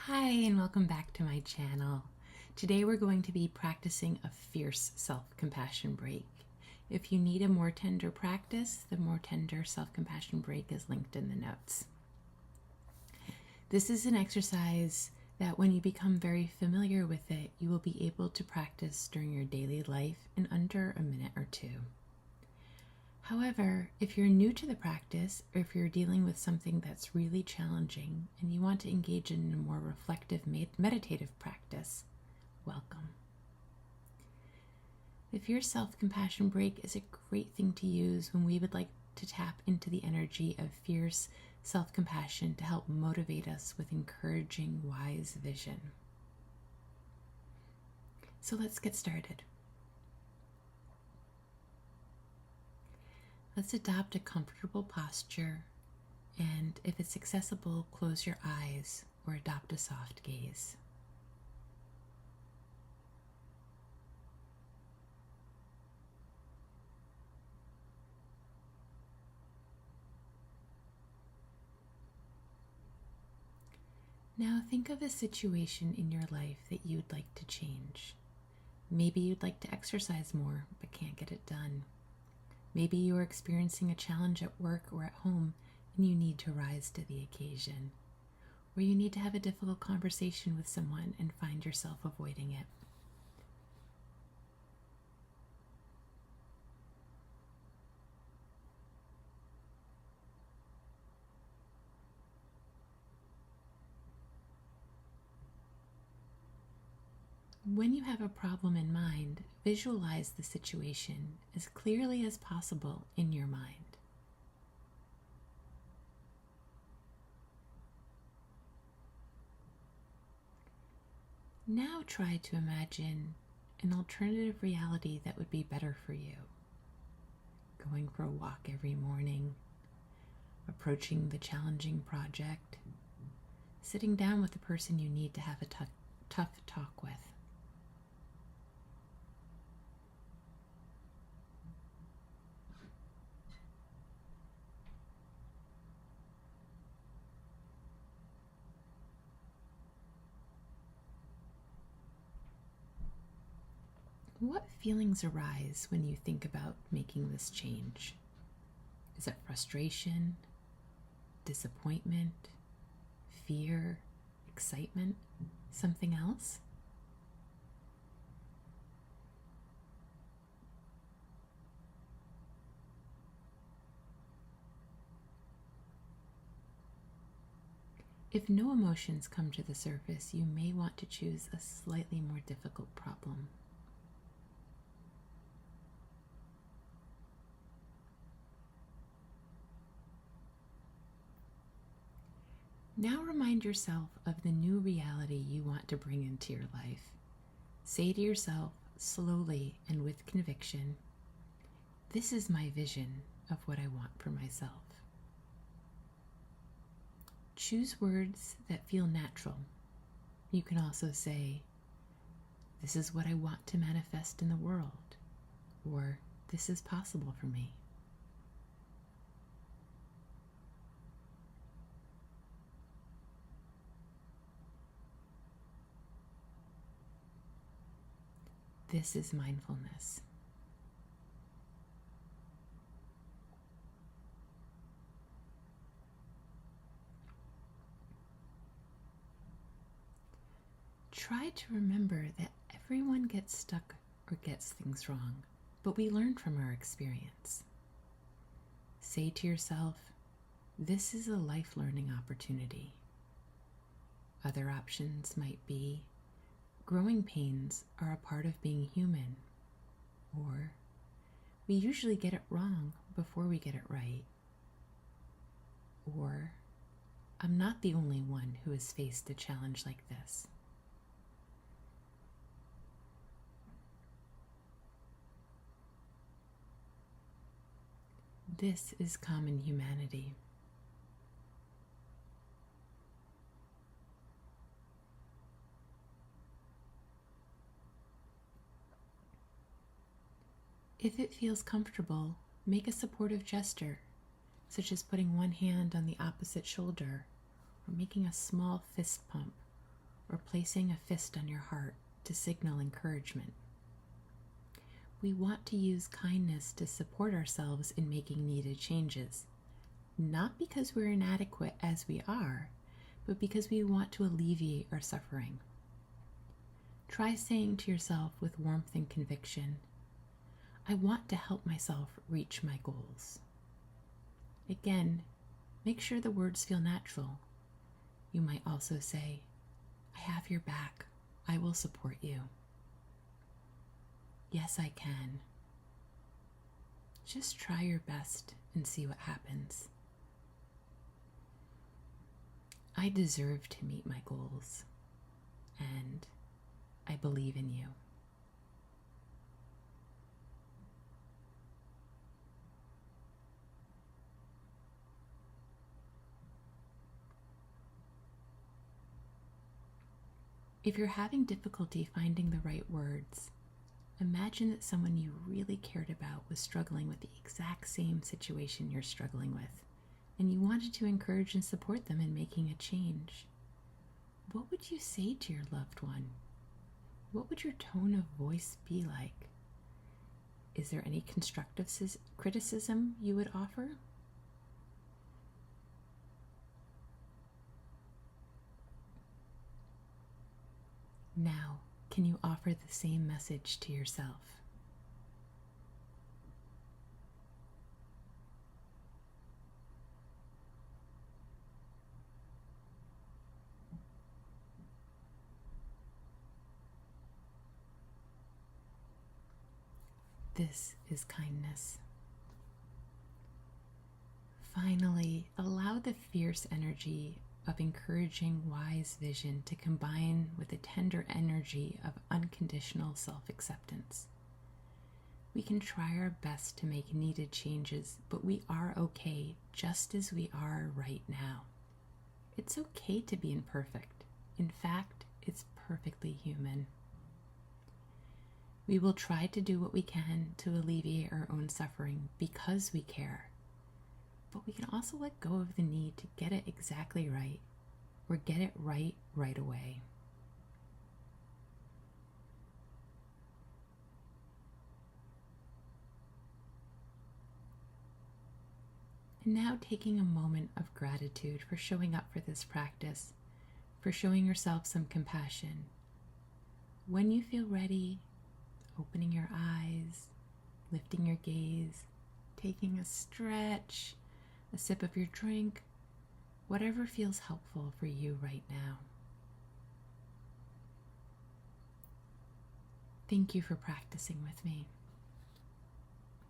Hi, and welcome back to my channel. Today we're going to be practicing a fierce self-compassion break. If you need a more tender practice, the more tender self-compassion break is linked in the notes. This is an exercise that when you become very familiar with it, you will be able to practice during your daily life in under a minute or two. However, if you're new to the practice, or if you're dealing with something that's really challenging and you want to engage in a more reflective meditative practice, welcome. The fierce self-compassion break is a great thing to use when we would like to tap into the energy of fierce self-compassion to help motivate us with encouraging, wise vision. So let's get started. Let's adopt a comfortable posture, and if it's accessible, close your eyes or adopt a soft gaze. Now think of a situation in your life that you'd like to change. Maybe you'd like to exercise more but can't get it done. Maybe you are experiencing a challenge at work or at home and you need to rise to the occasion. Or you need to have a difficult conversation with someone and find yourself avoiding it. When you have a problem in mind, visualize the situation as clearly as possible in your mind. Now try to imagine an alternative reality that would be better for you. Going for a walk every morning, approaching the challenging project, sitting down with the person you need to have a tough talk with. What feelings arise when you think about making this change? Is it frustration, disappointment, fear, excitement, something else? If no emotions come to the surface, you may want to choose a slightly more difficult problem. Now remind yourself of the new reality you want to bring into your life. Say to yourself, slowly and with conviction, "This is my vision of what I want for myself." Choose words that feel natural. You can also say, "This is what I want to manifest in the world," or "This is possible for me." This is mindfulness. Try to remember that everyone gets stuck or gets things wrong, but we learn from our experience. Say to yourself, "This is a life learning opportunity." Other options might be, "Growing pains are a part of being human," or "We usually get it wrong before we get it right," or "I'm not the only one who has faced a challenge like this." This is common humanity. If it feels comfortable, make a supportive gesture, such as putting one hand on the opposite shoulder or making a small fist pump or placing a fist on your heart to signal encouragement. We want to use kindness to support ourselves in making needed changes, not because we're inadequate as we are, but because we want to alleviate our suffering. Try saying to yourself with warmth and conviction, I want to help myself reach my goals. Again, make sure the words feel natural. You might also say, I have your back. I will support you. Yes, I can. Just try your best and see what happens. I deserve to meet my goals, and I believe in you. If you're having difficulty finding the right words, imagine that someone you really cared about was struggling with the exact same situation you're struggling with, and you wanted to encourage and support them in making a change. What would you say to your loved one? What would your tone of voice be like? Is there any constructive criticism you would offer? Now, can you offer the same message to yourself? This is kindness. Finally, allow the fierce energy of encouraging wise vision to combine with the tender energy of unconditional self-acceptance. We can try our best to make needed changes, but we are okay just as we are right now. It's okay to be imperfect. In fact, it's perfectly human. We will try to do what we can to alleviate our own suffering because we care. But we can also let go of the need to get it exactly right or get it right away. And now taking a moment of gratitude for showing up for this practice, for showing yourself some compassion. When you feel ready, opening your eyes, lifting your gaze, taking a stretch, a sip of your drink, whatever feels helpful for you right now. Thank you for practicing with me.